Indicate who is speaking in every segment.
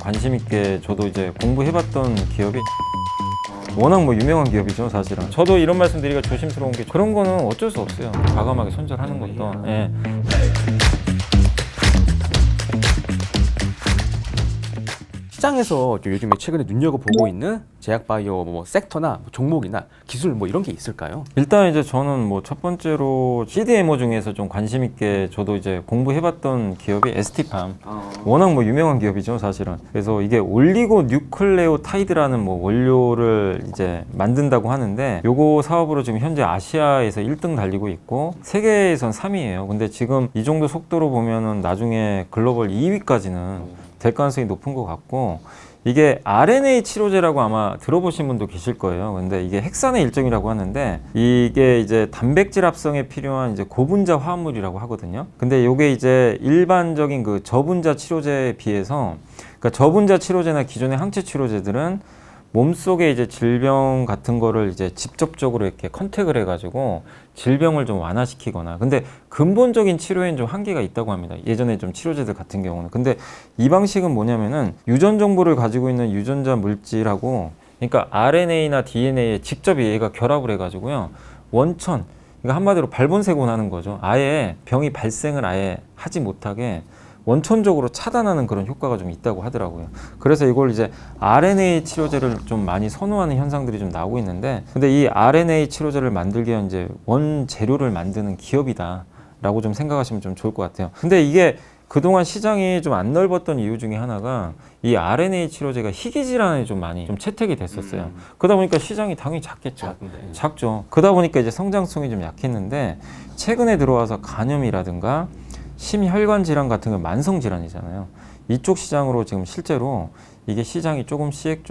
Speaker 1: 관심 있게 저도 이제 공부해봤던 기업이 워낙 뭐 유명한 기업이죠 사실은. 저도 이런 말씀 드리기가 조심스러운 게 그런 거는 어쩔 수 없어요. 과감하게 손절하는 것도. 예.
Speaker 2: 시장에서 요즘에 최근에 눈여겨보고 있는 제약바이오 뭐 섹터나 뭐 종목이나 기술 뭐 이런 게 있을까요?
Speaker 1: 일단 이제 저는 뭐 첫 번째로 CDMO 중에서 좀 관심 있게 저도 이제 공부해봤던 기업이 ST팜. 워낙 뭐 유명한 기업이죠 사실은. 그래서 이게 올리고 뉴클레오타이드라는 뭐 원료를 이제 만든다고 하는데 요거 사업으로 지금 현재 아시아에서 1등 달리고 있고 세계에선 3위예요. 근데 지금 이 정도 속도로 보면은 나중에 글로벌 2위까지는 될 가능성이 높은 것 같고, 이게 RNA 치료제라고 아마 들어보신 분도 계실 거예요. 근데 이게 핵산의 일종이라고 하는데 이게 이제 단백질 합성에 필요한 이제 고분자 화합물이라고 하거든요. 근데 이게 이제 일반적인 그 저분자 치료제에 비해서, 그러니까 저분자 치료제나 기존의 항체 치료제들은 몸속에 이제 질병 같은 거를 이제 직접적으로 이렇게 컨택을 해가지고 질병을 좀 완화시키거나, 근데 근본적인 치료에는 좀 한계가 있다고 합니다. 예전에 좀 치료제들 같은 경우는. 근데 이 방식은 뭐냐면은 유전 정보를 가지고 있는 유전자 물질하고, 그러니까 RNA나 DNA에 직접 얘가 결합을 해가지고요. 원천, 그러니까 한마디로 발본색원하는 거죠. 아예 병이 발생을 아예 하지 못하게 원천적으로 차단하는 그런 효과가 좀 있다고 하더라고요. 그래서 이걸 이제 RNA 치료제를 좀 많이 선호하는 현상들이 좀 나오고 있는데, 근데 이 RNA 치료제를 만들기 위한 이제 원재료를 만드는 기업이다라고 좀 생각하시면 좀 좋을 것 같아요. 근데 이게 그동안 시장이 좀 안 넓었던 이유 중에 하나가 이 RNA 치료제가 희귀 질환에 좀 많이 좀 채택이 됐었어요. 그러다 보니까 시장이 당연히 작겠죠. 작죠. 그러다 보니까 이제 성장성이 좀 약했는데, 최근에 들어와서 간염이라든가 심혈관 질환 같은 건 만성 질환이잖아요. 이쪽 시장으로 지금 실제로 이게 시장이 조금씩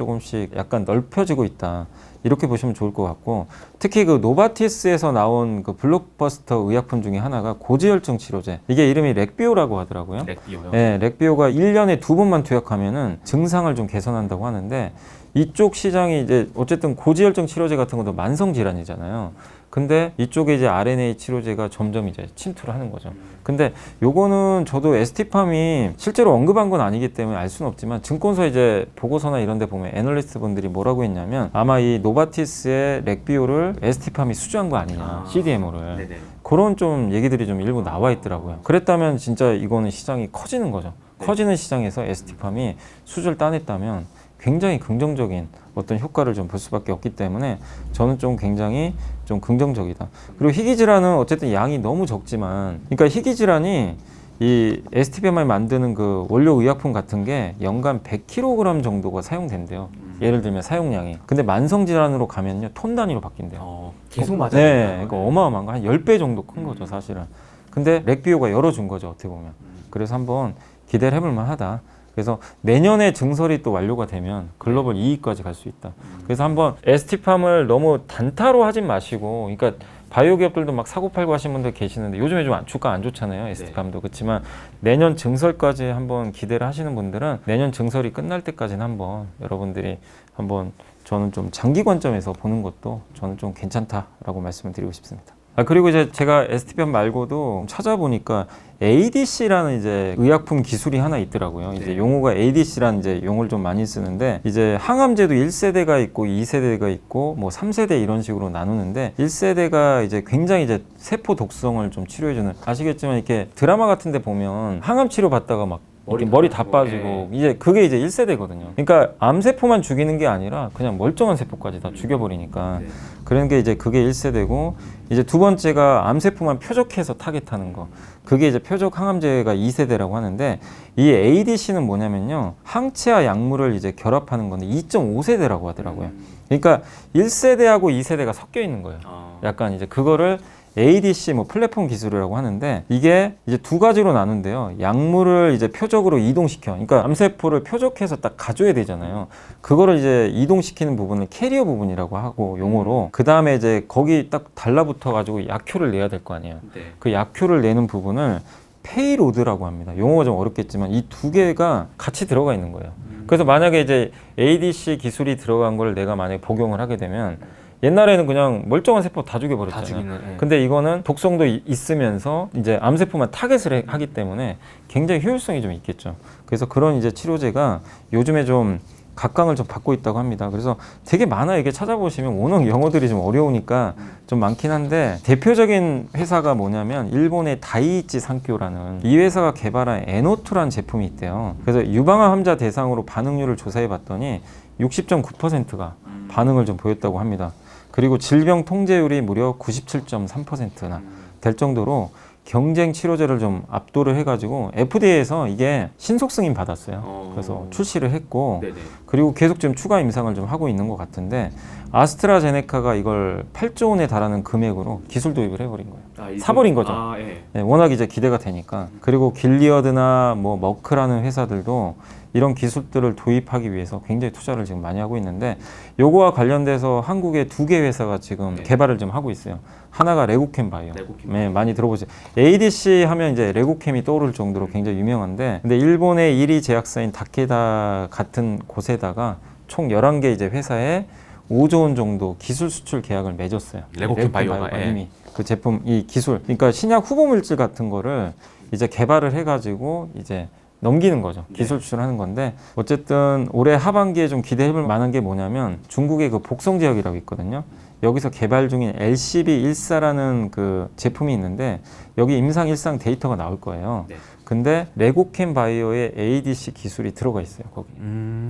Speaker 1: 약간 넓혀지고 있다, 이렇게 보시면 좋을 것 같고, 특히 그 노바티스에서 나온 그 블록버스터 의약품 중에 하나가 고지혈증 치료제, 이게 이름이 렉비오라고 하더라고요.
Speaker 2: 렉비오요?
Speaker 1: 네, 렉비오가 1년에 2번만 투약하면은 증상을 좀 개선한다고 하는데, 이쪽 시장이 이제 어쨌든 고지혈증 치료제 같은 것도 만성 질환이잖아요. 근데 이쪽에 이제 RNA 치료제가 점점 이제 침투를 하는 거죠. 근데 요거는 저도 ST팜이 실제로 언급한 건 아니기 때문에 알 수는 없지만, 증권사 이제 보고서나 이런 데 보면 애널리스트 분들이 뭐라고 했냐면, 아마 이 노바티스의 렉비오를 ST팜이 수주한 거 아니냐, CDMO를.
Speaker 2: 네네.
Speaker 1: 그런 좀 얘기들이 좀 일부 나와 있더라고요. 그랬다면 진짜 이거는 시장이 커지는 거죠. 커지는 시장에서 ST팜이 수주를 따냈다면 굉장히 긍정적인 어떤 효과를 좀 볼 수밖에 없기 때문에 저는 좀 굉장히 좀 긍정적이다. 그리고 희귀질환은 어쨌든 양이 너무 적지만, 그러니까 희귀질환이 이 ST팜을 만드는 그 원료 의약품 같은 게 연간 100kg 정도가 사용된대요. 예를 들면 사용량이. 근데 만성질환으로 가면요, 톤 단위로 바뀐대요.
Speaker 2: 계속 맞아요.
Speaker 1: 네, 그러니까 어마어마한 거, 한 10배 정도 큰 거죠 사실은. 근데 렉비오가 열어준 거죠 어떻게 보면. 그래서 한번 기대를 해볼 만하다. 그래서 내년에 증설이 또 완료가 되면 글로벌 2위까지 갈 수 있다. 그래서 한번 ST팜을 너무 단타로 하진 마시고, 그러니까 바이오 기업들도 막 사고 팔고 하신 분들 계시는데 요즘에 좀 주가 안 좋잖아요, ST팜도. 그렇지만 내년 증설까지 한번 기대를 하시는 분들은 내년 증설이 끝날 때까지는 한번 여러분들이 한번, 저는 좀 장기 관점에서 보는 것도 저는 좀 괜찮다라고 말씀을 드리고 싶습니다. 그리고 이제 제가 ST팜 말고도 찾아보니까 ADC라는 이제 의약품 기술이 하나 있더라고요. 이제 용어가 ADC라는 이제 용어를 좀 많이 쓰는데, 이제 항암제도 1세대가 있고 2세대가 있고 뭐 3세대 이런 식으로 나누는데, 1세대가 이제 굉장히 이제 세포 독성을 좀 치료해주는, 아시겠지만 이렇게 드라마 같은 데 보면 항암 치료 받다가 막 머리 다 빠지고, 이제 그게 이제 1세대거든요. 그러니까 암세포만 죽이는 게 아니라 그냥 멀쩡한 세포까지 다 죽여버리니까. 그런 게 이제 그게 1세대고, 이제 두 번째가 암세포만 표적해서 타겟하는 거, 그게 이제 표적 항암제가 2세대라고 하는데, 이 ADC는 뭐냐면요, 항체와 약물을 이제 결합하는 건데 2.5세대라고 하더라고요. 그러니까 1세대하고 2세대가 섞여 있는 거예요. 약간 이제 그거를 ADC 뭐 플랫폼 기술이라고 하는데, 이게 이제 두 가지로 나눈데요. 약물을 이제 표적으로 이동시켜, 그러니까 암세포를 표적해서 딱 가져야 되잖아요. 그거를 이제 이동시키는 부분을 캐리어 부분이라고 하고, 용어로. 그 다음에 이제 거기 딱 달라붙어 가지고 약효를 내야 될 거 아니에요. 그 약효를 내는 부분을 페이로드라고 합니다. 용어가 좀 어렵겠지만 이 두 개가 같이 들어가 있는 거예요. 그래서 만약에 이제 ADC 기술이 들어간 걸 내가 만약에 복용을 하게 되면, 옛날에는 그냥 멀쩡한 세포 다
Speaker 2: 다
Speaker 1: 죽여버렸잖아요.
Speaker 2: 죽이는. 예.
Speaker 1: 근데 이거는 독성도 있으면서 이제 암세포만 타겟을 하기 때문에 굉장히 효율성이 좀 있겠죠. 그래서 그런 이제 치료제가 요즘에 좀 각광을 좀 받고 있다고 합니다. 그래서 되게 많아요. 이게 찾아보시면 워낙 영어들이 좀 어려우니까 좀 많긴 한데 대표적인 회사가 뭐냐면 일본의 다이이치 산교라는 이 회사가 개발한 에노투라는 제품이 있대요. 그래서 유방암 환자 대상으로 반응률을 조사해 봤더니 60.9%가 반응을 좀 보였다고 합니다. 그리고 질병 통제율이 무려 97.3%나 될 정도로 경쟁 치료제를 좀 압도를 해가지고 FDA에서 이게 신속 승인 받았어요. 그래서 출시를 했고
Speaker 2: 네네.
Speaker 1: 그리고 계속 지금 추가 임상을 좀 하고 있는 것 같은데 아스트라제네카가 이걸 8조 원에 달하는 금액으로 기술 도입을 해버린 거예요. 사버린 거죠.
Speaker 2: 예.
Speaker 1: 네, 워낙 이제 기대가 되니까. 그리고 길리어드나 뭐 머크라는 회사들도 이런 기술들을 도입하기 위해서 굉장히 투자를 지금 많이 하고 있는데 요거와 관련돼서 한국의 2개 회사가 지금 개발을 좀 하고 있어요. 하나가 레고캠 바이오. 네, 많이 들어보세요. ADC 하면 이제 레고캠이 떠오를 정도로 굉장히 유명한데 근데 일본의 1위 제약사인 다케다 같은 곳에다가 총 11개 이제 회사에 5조 원 정도 기술 수출 계약을 맺었어요.
Speaker 2: 레고캠 바이오가
Speaker 1: 이미 그 제품 이 기술 그러니까 신약 후보 물질 같은 거를 이제 개발을 해가지고 이제 넘기는 거죠. 기술 수출하는 건데 어쨌든 올해 하반기에 좀 기대해볼 만한 게 뭐냐면 중국의 그 복성제약이라고 있거든요. 여기서 개발 중인 LCB14라는 그 제품이 있는데 여기 임상 일상 데이터가 나올 거예요. 근데 레고캠 바이오의 ADC 기술이 들어가 있어요. 거기.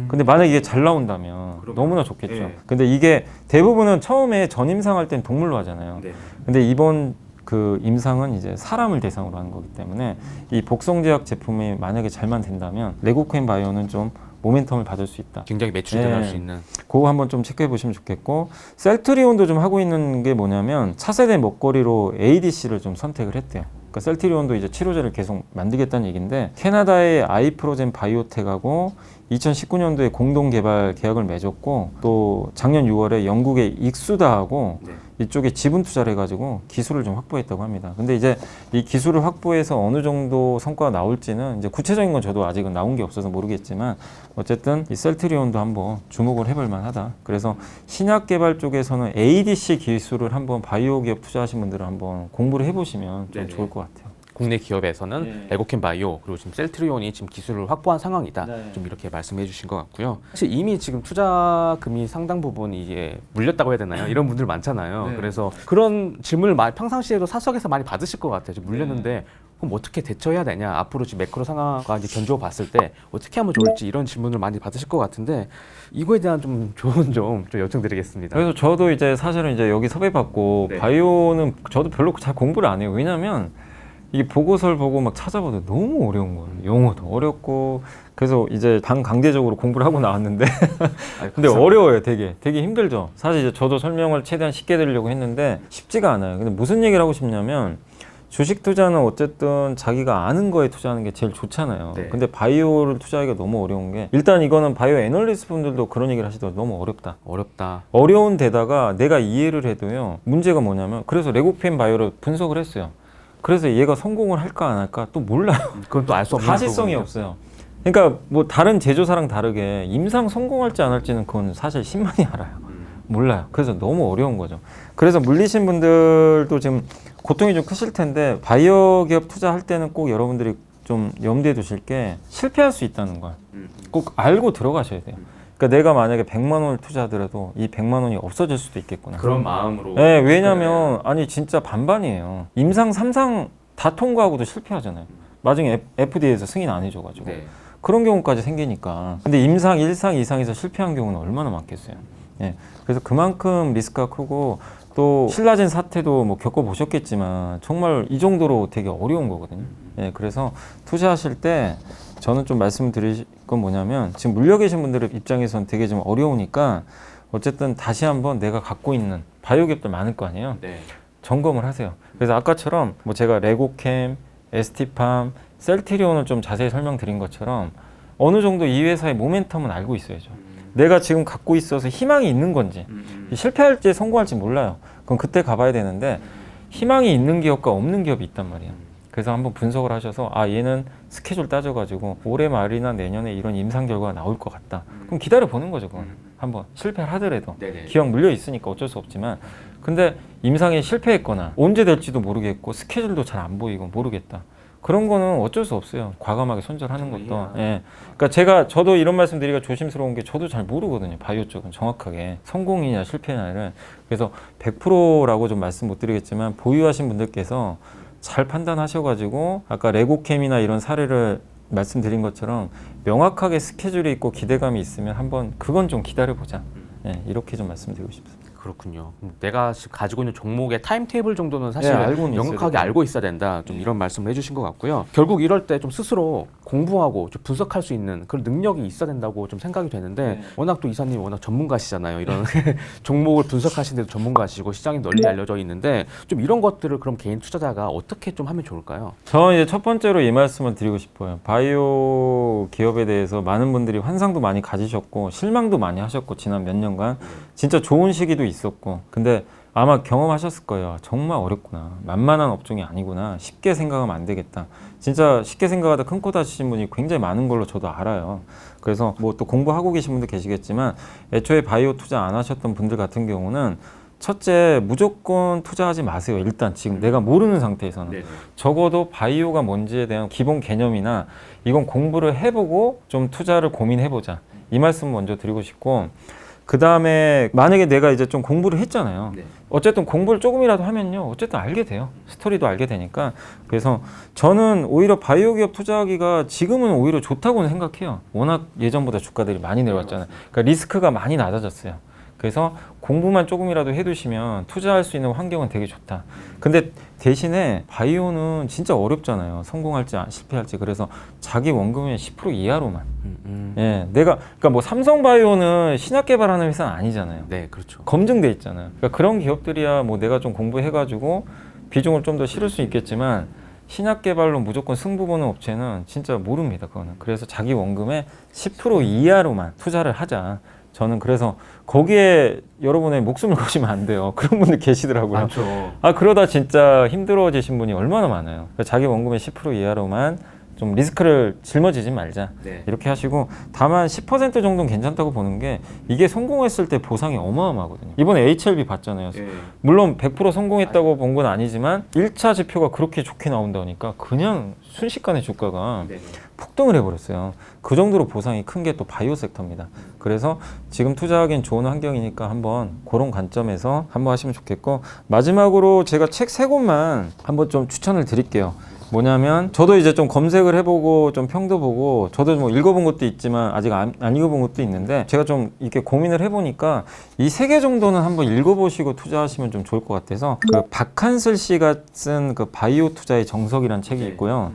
Speaker 1: 근데 만약 이게 잘 나온다면 너무나 좋겠죠.
Speaker 2: 예.
Speaker 1: 근데 이게 대부분은 처음에 전임상할 땐 동물로 하잖아요. 근데 이번 그 임상은 이제 사람을 대상으로 하는 거기 때문에 이 복성제약 제품이 만약에 잘만 된다면 레고캠 바이오는 좀 모멘텀을 받을 수 있다.
Speaker 2: 굉장히 매출이
Speaker 1: 네.
Speaker 2: 늘어날 수 있는.
Speaker 1: 그거 한번 좀 체크해 보시면 좋겠고 셀트리온도 좀 하고 있는 게 뭐냐면 차세대 먹거리로 ADC를 좀 선택을 했대요. 그러니까 셀트리온도 이제 치료제를 계속 만들겠다는 얘기인데 캐나다의 아이프로젠 바이오텍하고 2019년도에 공동 개발 계약을 맺었고 또 작년 6월에 영국의 익수다하고 이쪽에 지분 투자를 해가지고 기술을 좀 확보했다고 합니다. 근데 이제 이 기술을 확보해서 어느 정도 성과가 나올지는 이제 구체적인 건 저도 아직은 나온 게 없어서 모르겠지만 어쨌든 이 셀트리온도 한번 주목을 해볼 만하다. 그래서 신약 개발 쪽에서는 ADC 기술을 한번 바이오 기업 투자하신 분들은 한번 공부를 해보시면 좀 좋을 것 같아요.
Speaker 2: 국내 기업에서는 레고캠 바이오 그리고 지금 셀트리온이 지금 기술을 확보한 상황이다. 좀 이렇게 말씀해 주신 것 같고요. 사실 이미 지금 투자금이 상당 부분 이게 물렸다고 해야 되나요? 이런 분들 많잖아요. 그래서 그런 질문을 평상시에도 사석에서 많이 받으실 것 같아요. 지금 물렸는데 그럼 어떻게 대처해야 되냐? 앞으로 지금 매크로 상황과 이제 견주어 봤을 때 어떻게 하면 좋을지 이런 질문을 많이 받으실 것 같은데 이거에 대한 좀 조언 좀 요청드리겠습니다.
Speaker 1: 그래서 저도 이제 사실은 이제 여기 섭외 받고 바이오는 저도 별로 잘 공부를 안 해요. 왜냐면 이게 보고서를 보고 막 찾아봐도 너무 어려운 거예요. 영어도 어렵고 그래서 이제 반강제적으로 공부를 하고 나왔는데 근데 어려워요. 되게 힘들죠. 사실 이제 저도 설명을 최대한 쉽게 드리려고 했는데 쉽지가 않아요. 근데 무슨 얘기를 하고 싶냐면 주식 투자는 어쨌든 자기가 아는 거에 투자하는 게 제일 좋잖아요. 근데 바이오를 투자하기가 너무 어려운 게 일단 이거는 바이오 애널리스트 분들도 그런 얘기를 하시더라고요. 너무 어렵다. 어려운 데다가 내가 이해를 해도요. 문제가 뭐냐면 그래서 레고펜 바이오를 분석을 했어요. 그래서 얘가 성공을 할까 안 할까 또 몰라요.
Speaker 2: 그건 또 알 수 없는
Speaker 1: 가시성이
Speaker 2: 부분이죠.
Speaker 1: 없어요. 그러니까 뭐 다른 제조사랑 다르게 임상 성공할지 안 할지는 그건 사실 신만이 알아요. 몰라요. 그래서 너무 어려운 거죠. 그래서 물리신 분들도 지금 고통이 좀 크실 텐데 바이오 기업 투자할 때는 꼭 여러분들이 좀 염두에 두실 게 실패할 수 있다는 걸 꼭 알고 들어가셔야 돼요. 그러니까 내가 만약에 100만 원을 투자하더라도 이 100만 원이 없어질 수도 있겠구나.
Speaker 2: 그런 마음으로.
Speaker 1: 네, 왜냐면 아니 진짜 반반이에요. 임상 3상 다 통과하고도 실패하잖아요. 나중에 FDA에서 승인 안 해줘가지고 그런 경우까지 생기니까. 근데 임상 1상, 2상에서 실패한 경우는 얼마나 많겠어요. 예, 그래서 그만큼 리스크가 크고 또 신라젠 사태도 뭐 겪어보셨겠지만 정말 이 정도로 되게 어려운 거거든요. 예, 그래서 투자하실 때 저는 좀 말씀드릴 건 뭐냐면 지금 물려 계신 분들 입장에서는 되게 좀 어려우니까 어쨌든 다시 한번 내가 갖고 있는 바이오 기업들 많을 거 아니에요. 점검을 하세요. 그래서 아까처럼 뭐 제가 레고캠, ST팜, 셀트리온을 좀 자세히 설명드린 것처럼 어느 정도 이 회사의 모멘텀은 알고 있어야죠. 내가 지금 갖고 있어서 희망이 있는 건지 실패할지 성공할지 몰라요. 그럼 그때 가봐야 되는데 희망이 있는 기업과 없는 기업이 있단 말이에요. 그래서 한번 분석을 하셔서 아 얘는 스케줄 따져가지고 올해 말이나 내년에 이런 임상 결과가 나올 것 같다. 그럼 기다려 보는 거죠. 그건. 한번 실패를 하더라도
Speaker 2: 네네.
Speaker 1: 기왕 물려 있으니까 어쩔 수 없지만 근데 임상에 실패했거나 언제 될지도 모르겠고 스케줄도 잘 안 보이고 모르겠다. 그런 거는 어쩔 수 없어요. 과감하게 손절하는 것도. 예. 그러니까 저도 이런 말씀 드리기가 조심스러운 게 저도 잘 모르거든요. 바이오 쪽은 정확하게 성공이냐 실패냐를. 그래서 100%라고 좀 말씀 못 드리겠지만 보유하신 분들께서 잘 판단하셔가지고 아까 레고캠이나 이런 사례를 말씀드린 것처럼 명확하게 스케줄이 있고 기대감이 있으면 한번 그건 좀 기다려보자. 예, 이렇게 좀 말씀드리고 싶습니다.
Speaker 2: 그렇군요. 내가 지금 가지고 있는 종목의 타임테이블 정도는 사실
Speaker 1: 네, 알고는
Speaker 2: 명확하게
Speaker 1: 있어야
Speaker 2: 알고 있어야 된다. 좀 이런 말씀을 해주신 것 같고요. 결국 이럴 때 좀 스스로 공부하고 좀 분석할 수 있는 그런 능력이 있어야 된다고 좀 생각이 되는데 워낙 또 이사님 워낙 전문가시잖아요. 이런 종목을 분석하시는 데도 전문가시고 시장이 널리 알려져 있는데 좀 이런 것들을 그럼 개인 투자자가 어떻게 좀 하면 좋을까요?
Speaker 1: 저는 이제 첫 번째로 이 말씀을 드리고 싶어요. 바이오 기업에 대해서 많은 분들이 환상도 많이 가지셨고 실망도 많이 하셨고 지난 몇 년간 진짜 좋은 시기도 있었고 근데 아마 경험하셨을 거예요. 정말 어렵구나. 만만한 업종이 아니구나. 쉽게 생각하면 안 되겠다. 진짜 쉽게 생각하다 큰 코 다치신 분이 굉장히 많은 걸로 저도 알아요. 그래서 뭐 또 공부하고 계신 분도 계시겠지만 애초에 바이오 투자 안 하셨던 분들 같은 경우는 첫째 무조건 투자하지 마세요. 일단 지금 내가 모르는 상태에서는
Speaker 2: 네네.
Speaker 1: 적어도 바이오가 뭔지에 대한 기본 개념이나 이건 공부를 해보고 좀 투자를 고민해보자. 이 말씀 먼저 드리고 싶고 그 다음에 만약에 내가 이제 좀 공부를 했잖아요.
Speaker 2: 네.
Speaker 1: 어쨌든 공부를 조금이라도 하면요. 어쨌든 알게 돼요. 스토리도 알게 되니까. 그래서 저는 오히려 바이오 기업 투자하기가 지금은 오히려 좋다고는 생각해요. 워낙 예전보다 주가들이 많이 내려왔잖아요. 그러니까 리스크가 많이 낮아졌어요. 그래서 공부만 조금이라도 해두시면 투자할 수 있는 환경은 되게 좋다. 근데 대신에 바이오는 진짜 어렵잖아요. 성공할지 실패할지. 그래서 자기 원금의 10% 이하로만. 예, 내가 그러니까 뭐 삼성바이오는 신약 개발하는 회사는 아니잖아요.
Speaker 2: 네, 그렇죠.
Speaker 1: 검증돼 있잖아요. 그러니까 그런 기업들이야 뭐 내가 좀 공부해가지고 비중을 좀 더 실을 수 있겠지만 신약 개발로 무조건 승부 보는 업체는 진짜 모릅니다. 그거는. 그래서 자기 원금의 10% 이하로만 투자를 하자. 저는 그래서 거기에 여러분의 목숨을 거시면 안 돼요. 그런 분들 계시더라고요.
Speaker 2: 많죠.
Speaker 1: 아 그러다 진짜 힘들어지신 분이 얼마나 많아요. 그러니까 자기 원금의 10% 이하로만 좀 리스크를 짊어지지 말자.
Speaker 2: 네.
Speaker 1: 이렇게 하시고 다만 10% 정도는 괜찮다고 보는 게 이게 성공했을 때 보상이 어마어마하거든요. 이번에 HLB 봤잖아요.
Speaker 2: 네.
Speaker 1: 물론 100% 성공했다고 본 건 아니지만 1차 지표가 그렇게 좋게 나온다니까 그냥 순식간에 주가가
Speaker 2: 네.
Speaker 1: 폭등을 해버렸어요. 그 정도로 보상이 큰 게 또 바이오 섹터입니다. 그래서 지금 투자하기엔 좋은 환경이니까 한번 그런 관점에서 한번 하시면 좋겠고 마지막으로 제가 책 3권만 한번 좀 추천을 드릴게요. 뭐냐면 저도 이제 좀 검색을 해보고 좀 평도 보고 저도 뭐 읽어본 것도 있지만 아직 안 읽어본 것도 있는데 제가 좀 이렇게 고민을 해보니까 이 3개 정도는 한번 읽어보시고 투자하시면 좀 좋을 것 같아서 그 박한슬 씨가 쓴 그 바이오 투자의 정석이라는 책이 있고요.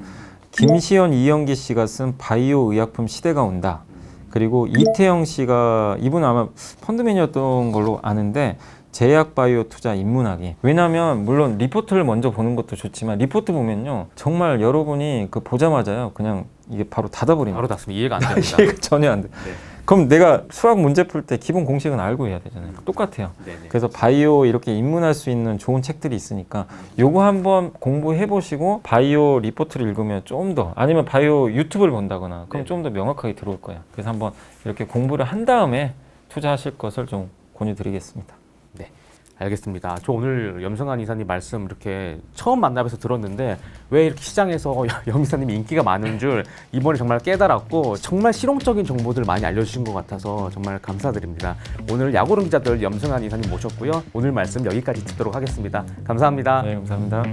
Speaker 1: 김시연, 이영기 씨가 쓴 바이오 의약품 시대가 온다. 그리고 이태영 씨가 이분은 아마 펀드맨이었던 걸로 아는데 제약 바이오 투자 인문학이. 왜냐하면 물론 리포트를 먼저 보는 것도 좋지만 리포트 보면요 정말 여러분이 그 보자마자요 그냥 이게 바로 닫아버립니다.
Speaker 2: 바로 닫으면 이해가 안 됩니다.
Speaker 1: 이해가 전혀 안 돼.
Speaker 2: 네.
Speaker 1: 그럼 내가 수학 문제 풀 때 기본 공식은 알고 해야 되잖아요. 똑같아요.
Speaker 2: 네네.
Speaker 1: 그래서 바이오 이렇게 입문할 수 있는 좋은 책들이 있으니까 요거 한번 공부해 보시고 바이오 리포트를 읽으면 좀 더 아니면 바이오 유튜브를 본다거나 그럼 좀 더 명확하게 들어올 거예요. 그래서 한번 이렇게 공부를 한 다음에 투자하실 것을 좀 권유드리겠습니다.
Speaker 2: 네, 알겠습니다. 저 오늘 염승환 이사님 말씀 이렇게 처음 만나뵈서 들었는데 왜 이렇게 시장에서 염 이사님이 인기가 많은 줄 이번에 정말 깨달았고 정말 실용적인 정보들 많이 알려주신 것 같아서 정말 감사드립니다. 오늘 야구론 기자들 염승환 이사님 모셨고요. 오늘 말씀 여기까지 듣도록 하겠습니다. 감사합니다.
Speaker 1: 네, 감사합니다.